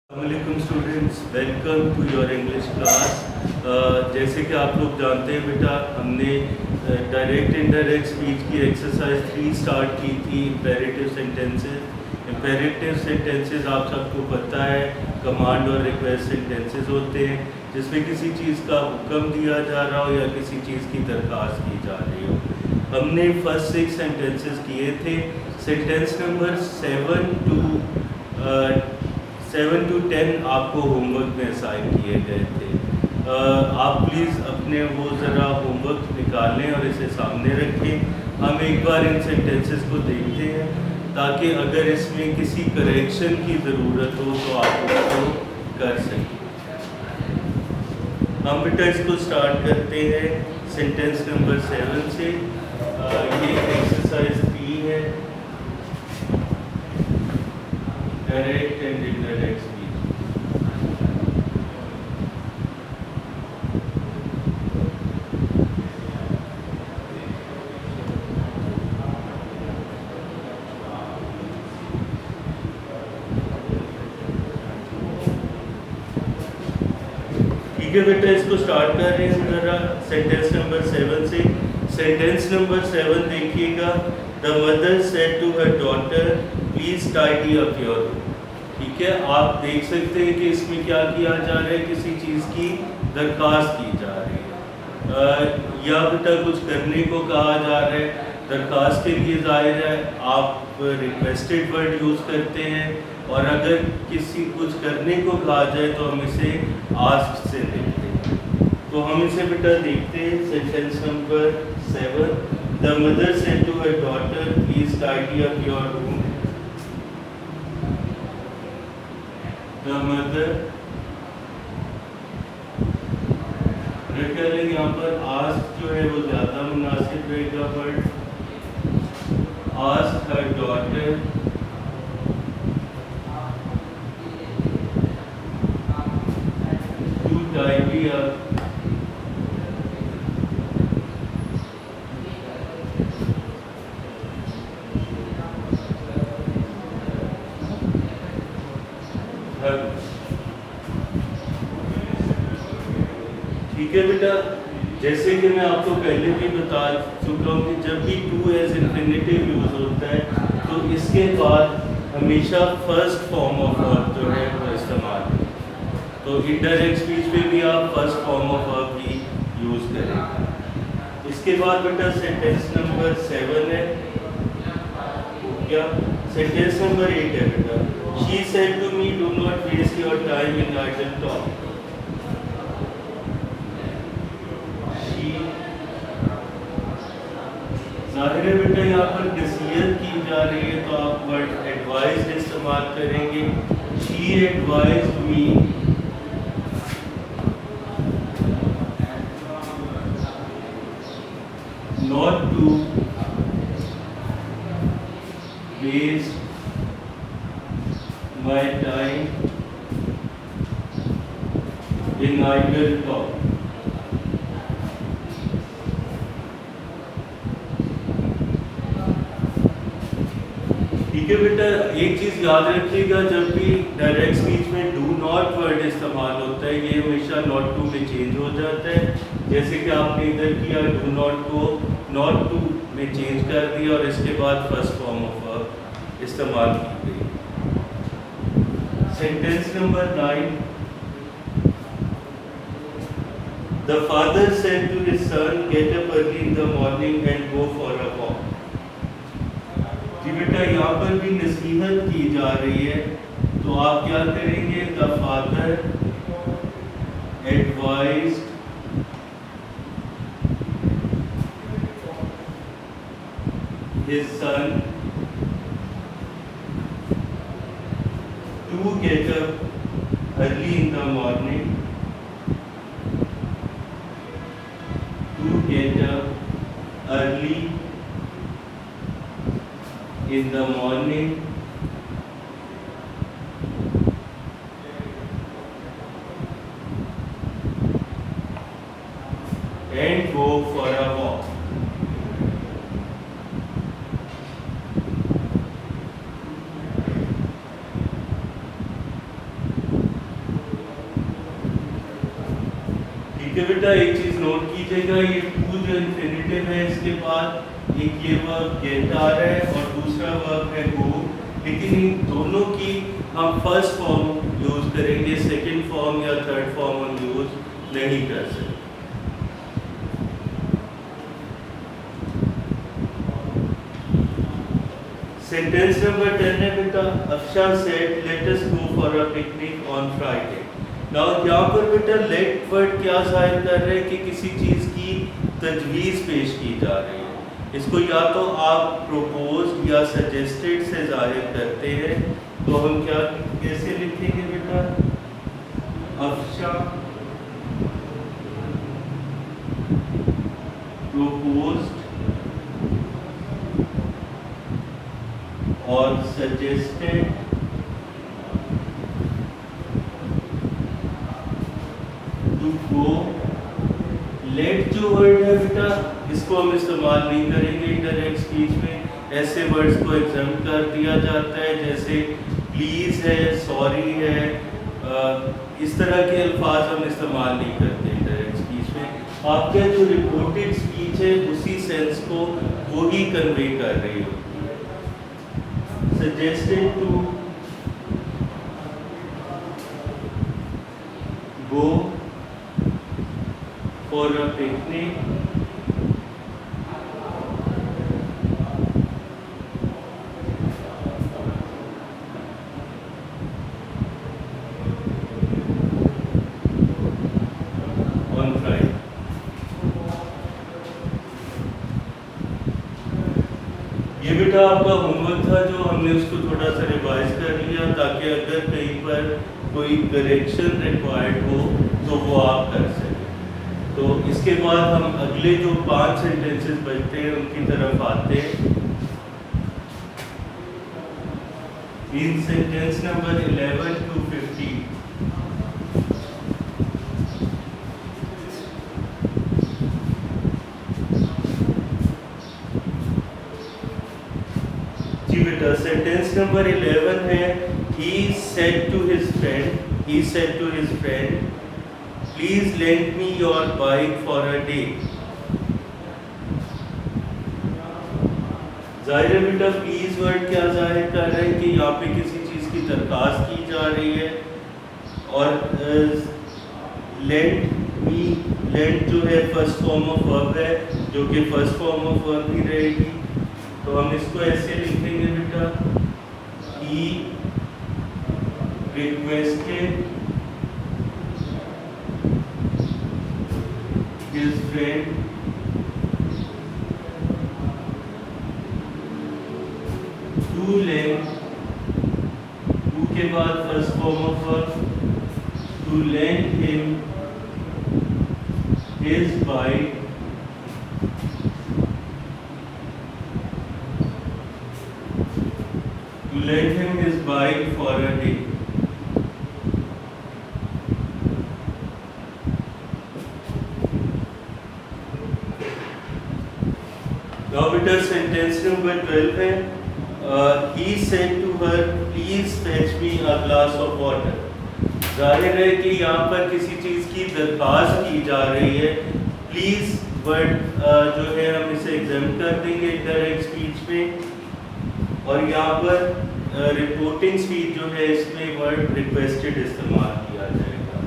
वालेकुम students, welcome to your English class. जैसे कि आप लोग जानते हैं बेटा, हमने डायरेक्ट इनडायरेक्ट स्पीच की एक्सरसाइज 3 स्टार्ट की थी। Imperative sentences. इम्पेरेटिव सेंटेंसेस आप सबको पता है, कमांड और रिक्वेस्ट सेंटेंसेस होते हैं जिसमें किसी चीज़ का हुक्म दिया जा रहा हो या किसी चीज़ की दरख्वास्त की जा रही हो। हमने फर्स्ट 6 सेंटेंसेस किए थे। सेंटेंस नंबर 7 to 10 आपको होमवर्क में असाइन किए गए थे। आप प्लीज़ अपने वो ज़रा होमवर्क निकालें और इसे सामने रखें। हम एक बार इन सेंटेंसेस को देखते हैं ताकि अगर इसमें किसी करेक्शन की ज़रूरत हो तो आप उसको कर सकें। हम बेटा इसको स्टार्ट करते हैं सेंटेंस नंबर 7 से। ये एक्सरसाइज 3 है, डायरेक्ट एंड इनडायरेक्ट स्पीच। ठीक है बेटा, इसको स्टार्ट कर रहे हैं जरा सेंटेंस नंबर 7 से। सेंटेंस नंबर 7 देखिएगा। The mother said to her daughter, please tidy up your room. ठीक है, आप देख सकते हैं कि इसमें क्या किया जा रहा है, किसी चीज़ की दरख्वास्त की जा रही है या बेटा कुछ करने को कहा जा रहा है। दरख्वास्त के लिए जाहिर है आप रिक्वेस्टेड वर्ड यूज़ करते हैं, और अगर किसी कुछ करने को कहा जाए तो हम इसे आस्क से देखते हैं। तो हम इसे बेटा देखते हैं। Sentence number 7, the mother said to her daughter, please tidy up your room. The mother, यहाँ पर आस्क जो है वो ज़्यादा मुनासिब रहेगा। Word ask her daughter to tidy up her. ठीक है बेटा, जैसे कि मैं आपको पहले भी बता चुका हूँ कि जब भी टू एज इन्फिनेटिव यूज़ होता है तो इसके बाद हमेशा फर्स्ट फॉर्म ऑफ वर्ब जो है वो इस्तेमाल होता है। तो इनडायरेक्ट स्पीच में भी आप first form of verb he use करेंगे। इसके बाद बेटा सेंटेंस नंबर 7 है, क्या सेंटेंस नंबर 8 है बेटा। She said to me, do not waste your time in idle talk. जाहिर है बेटा यहाँ पर नसीहत की जा रही है तो आप वर्ड एडवाइज इस्तेमाल करेंगे। She advised me not to waste my time in idle talk. ठीक है बेटा, एक चीज़ याद रखिएगा, जब भी डायरेक्ट स्पीच में डू नॉट वर्ड इस्तेमाल होता है ये हमेशा नॉट टू में चेंज हो जाता है। जैसे कि आपने इधर किया, डू नॉट को नॉट टू में चेंज कर दिया और इसके बाद फर्स्ट फॉर्म ऑफ वर्ब इस्तेमाल की गई। Sentence number 9, the father said to his son, get up early in the morning and go for a walk. बेटा यहाँ पर भी नसीहत की जा रही है तो आप क्या करेंगे। The father advised his son to get up early in the morning, to get up early in the morning and go for a walk. ठीक है बेटा, एक चीज नोट कीजिएगा, ये टू जो इंफिनिटिव है इसके बाद एक ये वर्ब गेट आ रहा है और दूसरा वर्ब है गो, लेकिन इन दोनों की हम फर्स्ट फॉर्म यूज करेंगे, सेकंड फॉर्म या थर्ड फॉर्म हम यूज नहीं कर सकते। सेंटेंस नंबर 10 है बेटा, Afsha said let us go for a picnic on Friday. Now यहाँ पर बेटा लेट वर्ड क्या जाहिर कर रहे हैं कि किसी चीज की तजवीज़ पेश की जा रही है। इसको या तो आप प्रोपोज या सजेस्टेड से जाहिर करते हैं, तो हम क्या कैसे लिखेंगे बेटा, अफशा प्रोपोज्ड और सजेस्टेड टू गो। लेट जो वर्ड है बेटा इसको हम इस्तेमाल नहीं करेंगे इंडायरेक्ट स्पीच में, ऐसे वर्ड्स को एग्जाम कर दिया जाता है जैसे प्लीज है, सॉरी है, इस तरह के अल्फाज हम इस्तेमाल नहीं करते इंडायरेक्ट स्पीच में। आपका जो रिपोर्टेड स्पीच है उसी सेंस को वो ही कन्वे कर रही होती है। suggested to go for a picnic on Friday। ये बेटा आपका होमवर्क था जो हमने उसको थोड़ा सा रिवाइज कर लिया ताकि अगर कहीं पर कोई करेक्शन रिक्वायर्ड हो तो वो आप कर सकें। तो इसके बाद हम अगले जो 5 सेंटेंसेस बचते हैं उनकी तरफ आते हैं। इन सेंटेंस नंबर 11 to 15 जी बेटा, सेंटेंस नंबर 11 है, he said to his friend please lend me your bike for a day। जाहिर है बेटा प्लीज वर्ड क्या जाहिर कर रहा है कि यहाँ पे किसी चीज की दरखास्त की जा रही है, और लेंड जो है फर्स्ट फॉर्म ऑफ वर्ब है जो कि फर्स्ट फॉर्म ऑफ वर्ब ही रहेगी, तो हम इसको ऐसे लिखेंगे बेटा, he requested his friend to lend, to के बाद first form of verb, to lend him his bike lend him his bike for a day। Now बेटा सेंटेंस नंबर 12 है, he said to her please fetch me a glass of water। जाहिर है कि यहाँ पर किसी चीज़ की दरख्वास्त की जा रही है। प्लीज़ वर्ड जो है हम इसे एग्जाम कर देंगे इंडायरेक्ट स्पीच में, और यहाँ पर रिपोर्टिंग स्पीच जो है इसमें वर्ड रिक्वेस्टेड इस्तेमाल किया जाएगा।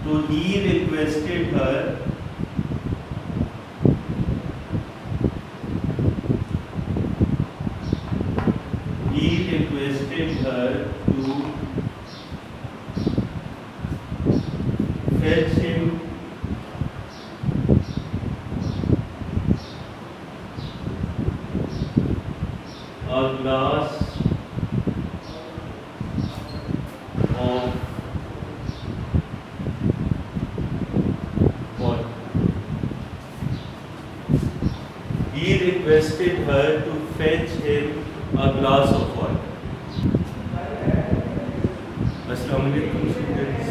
तो he requested her to fetch him a glass of water। He requested her to fetch him a glass of water। अस्सलाम वालेकुम स्टूडेंट्स,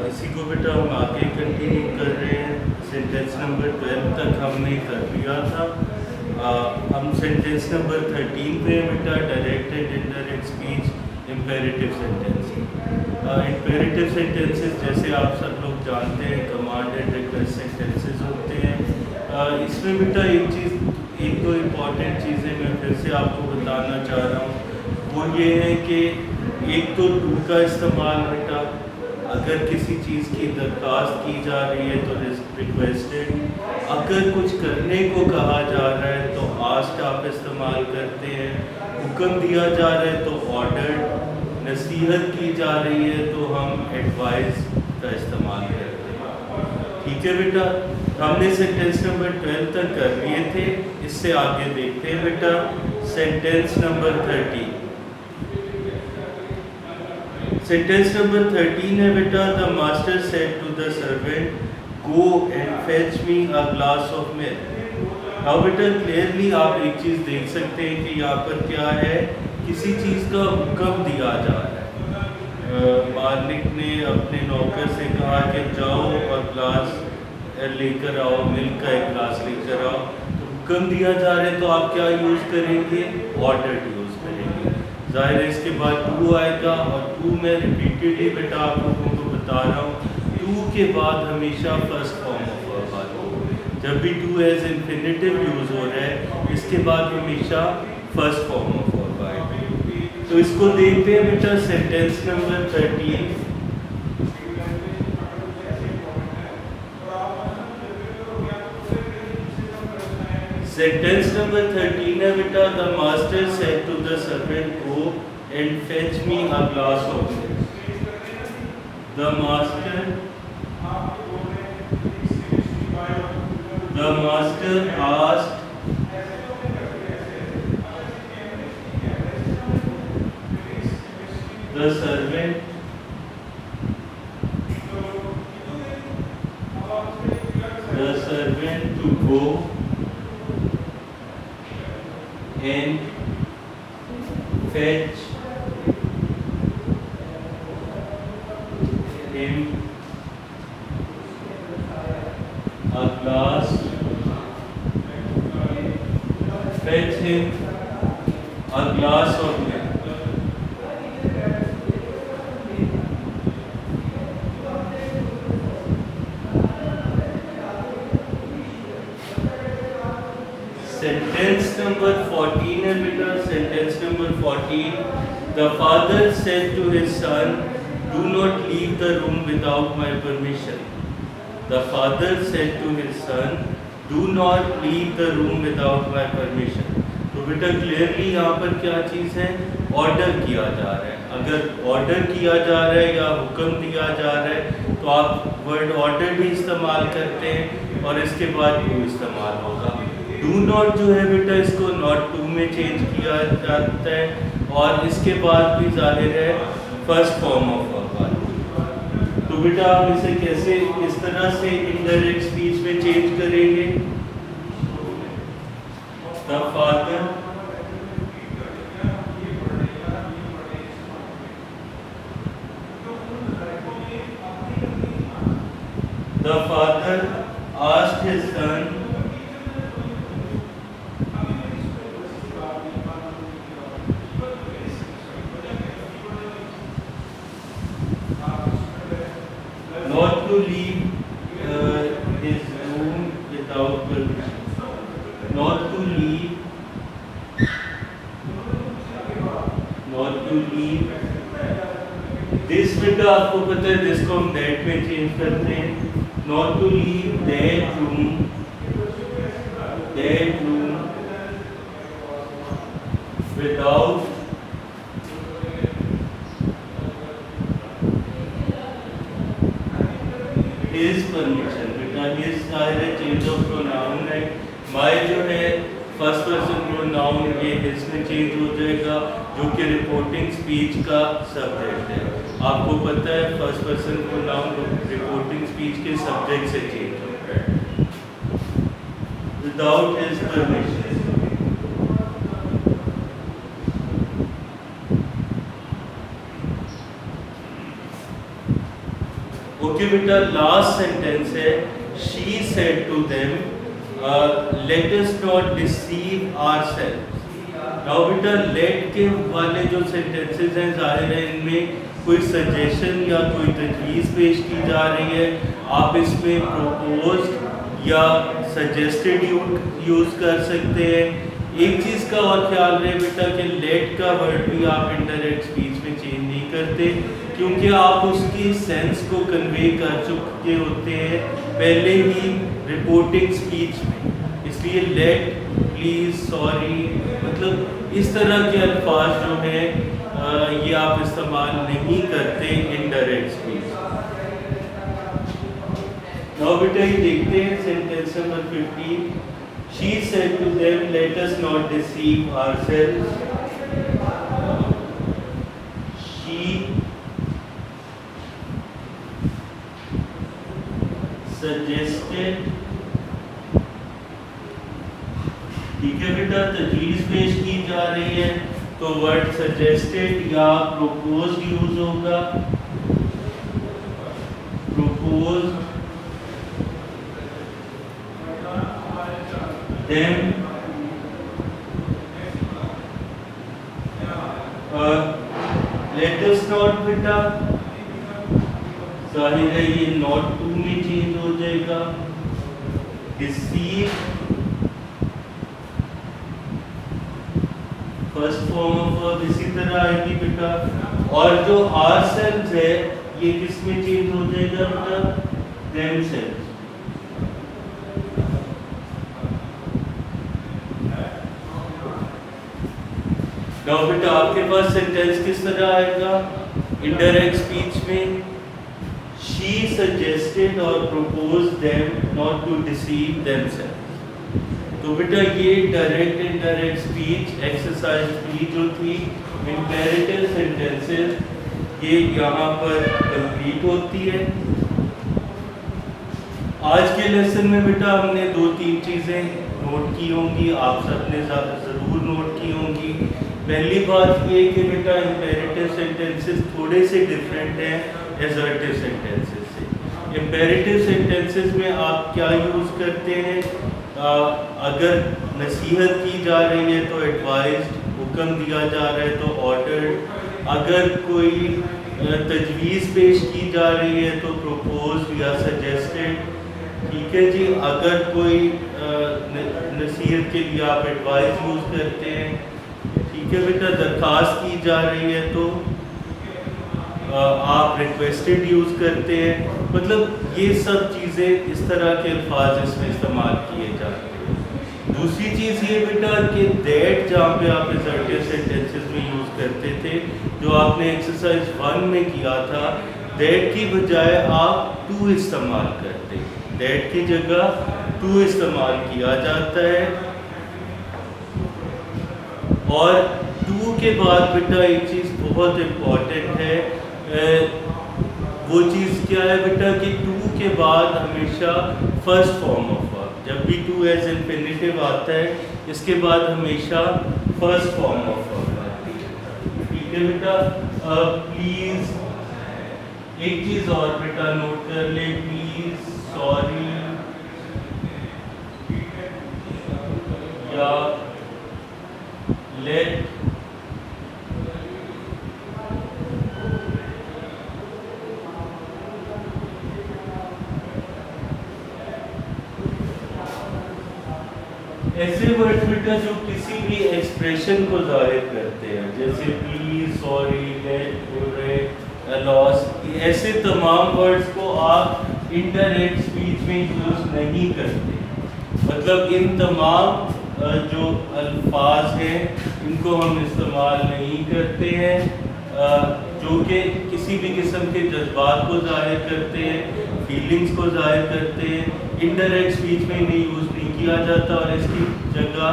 इसी को बेटा हम आगे कंटिन्यू कर रहे हैं। सेंटेंस नंबर 12 तक हमने कर लिया था। हम सेंटेंस नंबर 13 पे बेटा direct and indirect speech imperative sentence. Imperative sentences जैसे आप सब लोग जानते हैं कमांड एंड रिक्वेस्ट सेंटेंसेस होते हैं। इसमें बेटा एक दो इम्पॉर्टेंट चीज़ें मैं फिर से आपको बताना चाह रहा हूँ। वो ये है कि एक तो टू का इस्तेमाल बेटा अगर किसी चीज़ की दरख्वास्त की जा रही है तो रिक्वेस्टेड, अगर कुछ करने को कहा जा रहा है तो आस्क्ड आप इस्तेमाल करते हैं, हुक्म दिया जा रहा है तो ऑर्डर्ड, नसीहत की जा रही है तो हम एडवाइस का इस्तेमाल करते हैं। ठीक है बेटा, हमने सेंटेंस नंबर 12 तक कर लिए थे। इससे आगे देखते हैं बेटा सेंटेंस नंबर 13। सेंटेंस नंबर 13 है बेटा, the master said to the servant go and fetch me a glass of milk. अब बेटा क्लियरली आप एक चीज़ देख सकते हैं कि यहाँ पर क्या है, किसी चीज़ का हुक्म दिया जा रहा है। मालिक ने अपने नौकर से कहा कि जाओ और ग्लास लेकर आओ, मिल्क का एक ग्लास लेकर आओ। तो हुक्म दिया जा रहा है तो आप क्या यूज़ करेंगे, ऑर्डर यूज़ करेंगे। ज़ाहिर है इसके बाद टू आएगा, और टू में रिपीटेडली बेटा आप लोगों को बता रहा हूँ टू के बाद हमेशा फर्स्ट फॉर्म ऑफ वर्ब आता है। जब भी टू एज इन्फिनेटिव यूज़ हो रहा है इसके बाद हमेशा फर्स्ट फॉर्म ऑफ वर्ब आएगा। तो इसको देखते हैं बेटा सेंटेंस नंबर 13। सेंटेंस नंबर 13 है बेटा, the master said to the servant go and fetch me a glass of milk. The master asked the servant to go and fetch him a glass, fetch him a glass of milk. Sentence number 14 है बेटा, sentence number 14, the father said to his son do not leave the room without my permission. The father said to his son do not leave the room without my permission. तो बेटा clearly यहाँ पर क्या चीज़ है, order किया जा रहा है। अगर ऑर्डर किया जा रहा है या हुक्म दिया जा रहा है तो आप वर्ड ऑर्डर भी इस्तेमाल करते हैं और इसके बाद टू इस्तेमाल होगा। डू नॉट जो है बेटा इसको नॉट टू में चेंज किया जाता है और इसके बाद भी जाहिर है फर्स्ट फॉर्म ऑफ वर्ब। तो बेटा आप इसे कैसे इस तरह से इनडायरेक्ट स्पीच में चेंज करेंगे, the father asked his son not to leave his room without permission. Not to leave this बेटा आपको पता है जिसको हम that में चेंज करते हैं। Not to leave that room without his permission। बेटा ये सारे चेंज ऑफ प्रोनाउन है। my जो है फर्स्ट पर्सन प्रोनाउन ये इसमें चेंज हो जाएगा जो कि रिपोर्टिंग स्पीच का सब्जेक्ट है। आपको पता है first person pronoun reporting speech के सब्जेक्ट से चेंज होता है विदाउट हिज परमिशन। ओके बेटा लास्ट सेंटेंस है, she said to them let us not deceive ourselves। Now बेटा लेट के वाले जो सेंटेंसेस हैं जाहिर है इनमें कोई सजेशन या कोई तजवीज़ पेश की जा रही है, आप इसमें प्रोपोज्ड या सजेस्टेड यूज़ कर सकते हैं। एक चीज़ का और ख्याल रहे बेटा कि लेट का वर्ड भी आप इनडायरेक्ट स्पीच में चेंज नहीं करते, क्योंकि आप उसकी सेंस को कन्वे कर चुके होते हैं पहले ही रिपोर्टिंग स्पीच में। इसलिए लेट, प्लीज़, सॉरी, मतलब इस तरह के अल्फाज जो हैं ये आप इस्तेमाल नहीं करते इनडायरेक्ट स्पीच। नाउ बेटा ये देखते हैं sentence number 15। She said to them, let us not deceive ourselves. She suggested, ठीक है बेटा, तजवीज़ पेश की जा रही है तो वर्ड सजेस्टेड या प्रोपोज्ड यूज होगा। Proposed them let us not बेटा जाहिर है ये not to में चेंज हो जाएगा। deceive first form of verb इसी तरह आएगी बेटा, और जो ourselves है ये किस में चेंज हो जाएगा बेटा? themselves। नाउ बेटा आपके पास सेंटेंस किस तरह आएगा इनडायरेक्ट स्पीच में? शी सजेस्टेड और proposed them not to deceive themselves। तो बेटा ये direct indirect speech exercise speech जो थी इंपेरेटिव सेंटेंसेस ये यहाँ पर कंप्लीट होती है। आज के लेसन में बेटा हमने 2-3 चीज़ें नोट की होंगी, आप सबने ज़रूर नोट की होंगी। पहली बात ये कि बेटा इंपेरेटिव सेंटेंसेस थोड़े से डिफरेंट हैं एसर्टिव सेंटेंसेस से। इंपेरेटिव सेंटेंसेस में आप क्या यूज़ करते हैं? अगर नसीहत की जा रही है तो एडवाइज्ड, हुक्म दिया जा रहा है तो ऑर्डर्ड, अगर कोई तजवीज़ पेश की जा रही है तो प्रोपोज्ड या सजेस्टेड। ठीक है जी, अगर कोई नसीहत के लिए आप एडवाइस यूज़ करते हैं। ठीक है बेटा, दरख्वास्त की जा रही है तो आप रिक्वेस्टेड यूज़ करते हैं। मतलब ये सब चीज़ें इस तरह के अल्फाज इसमें इस्तेमाल किए जाते हैं। दूसरी चीज़ ये बेटा कि दैट जहाँ पे आप असर्टिव सेंटेंसेस में यूज़ करते थे, जो आपने एक्सरसाइज 1 में किया था, दैट की बजाय आप टू इस्तेमाल करते हैं। दैट की जगह टू इस्तेमाल किया जाता है। और टू के बाद बेटा एक चीज़ बहुत इम्पॉर्टेंट है, वो चीज़ क्या है बेटा कि टू के बाद हमेशा फर्स्ट फॉर्म ऑफ वर्ब, जब भी टू एज इंफिनिटिव आता है इसके बाद हमेशा फर्स्ट फॉर्म ऑफ वर्ब आती है। ठीक है बेटा, प्लीज़ एक चीज़ और बेटा नोट कर ले, प्लीज़, सॉरी या लेट। ऐसे वर्ड बेटा जो किसी भी एक्सप्रेशन को जाहिर करते हैं, जैसे प्लीज, सॉरी, लेट, लॉस, ऐसे तमाम वर्ड्स को आप इनडायरेक्ट स्पीच में यूज नहीं करते। मतलब इन तमाम जो अल्फाज हैं इनको हम इस्तेमाल नहीं करते हैं जो कि किसी भी किस्म के जज्बात को ज़ाहिर करते हैं, फीलिंग्स को ज़ाहिर करते हैं। इनडायरेक्ट स्पीच में इन्हें यूज़ नहीं किया जाता और इसकी जगह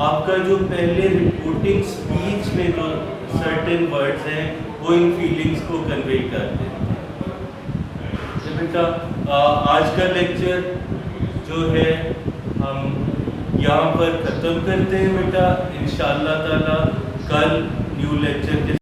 आपका जो पहले रिपोर्टिंग स्पीच में जो सर्टेन वर्ड्स हैं वो इन फीलिंग्स को कन्वे करते हैं। तो बेटा आज का लेक्चर जो है हम यहाँ पर ख़त्म करते हैं बेटा। इंशाअल्लाह ताला कल न्यू लेक्चर के